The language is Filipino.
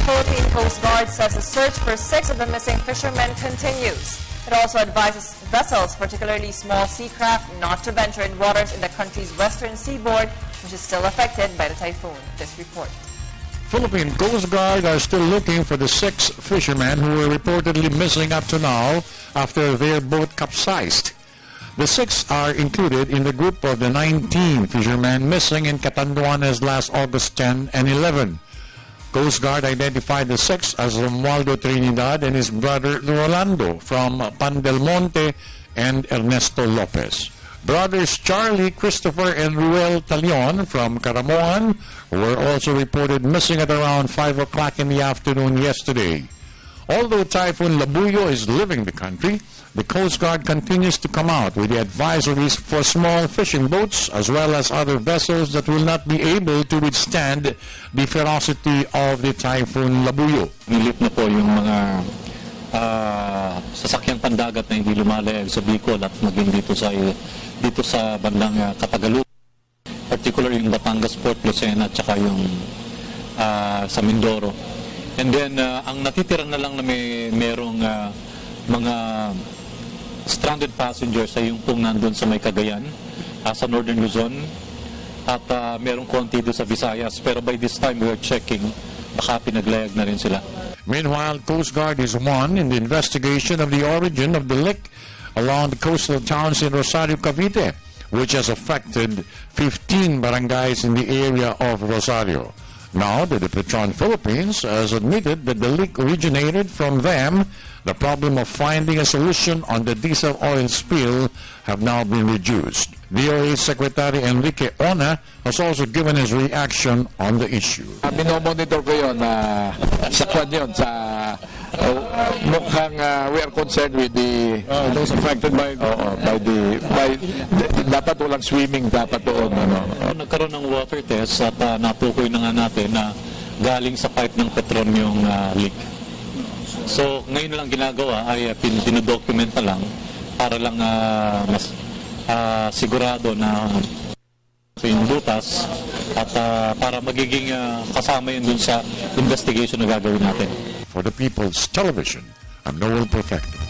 Philippine Coast Guard says the search for 6 of the missing fishermen continues. It also advises vessels, particularly small sea craft, not to venture in waters in the country's western seaboard, which is still affected by the typhoon. This report. Philippine Coast Guard are still looking for the 6 fishermen who were reportedly missing up to now after their boat capsized. The 6 are included in the group of the 19 fishermen missing in Catanduanes last August 10 and 11. Coast Guard identified the 6 as Romualdo Trinidad and his brother Rolando from Pandelmonte and Ernesto Lopez. Brothers Charlie, Christopher, and Ruel Talion from Caramoan were also reported missing at around 5 o'clock in the afternoon yesterday. Although Typhoon Labuyo is leaving the country, the Coast Guard continues to come out with the advisories for small fishing boats as well as other vessels that will not be able to withstand the ferocity of the Typhoon Labuyo. Nilip na po yung mga sasakyang pandagat na hindi lumalayag sa Bicol at maging dito sa bandang Katagalugan, particularly yung Batangas Port, Lucena at saka yung sa Mindoro. And then ang natitira na lang na merong mga stranded passengers ay yung pong nandun sa may Cagayan, sa Northern Luzon, at merong konti doon sa Visayas. Pero by this time we are checking, baka pinaglayag na rin sila. Meanwhile, Coast Guard is one in the investigation of the origin of the leak along the coastal towns in Rosario, Cavite, which has affected 15 barangays in the area of Rosario. Now that the Petron Philippines has admitted that the leak originated from them, the problem of finding a solution on the diesel oil spill have now been reduced. DOA Secretary Enrique Ona has also given his reaction on the issue. Minomonitor ko yun sa kwan yun, sa mukhang we are concerned with those affected by dapat walang swimming dapat doon. Nagkaroon ng water test at natukoy na nga natin na galing sa pipe ng Petron yung leak. So ngayon lang ginagawa ay dinodocument na lang para lang mas sigurado na yung butas at para magiging kasama yun dun sa investigation na gagawin natin. For the People's Television, I'm Noel Perfecto.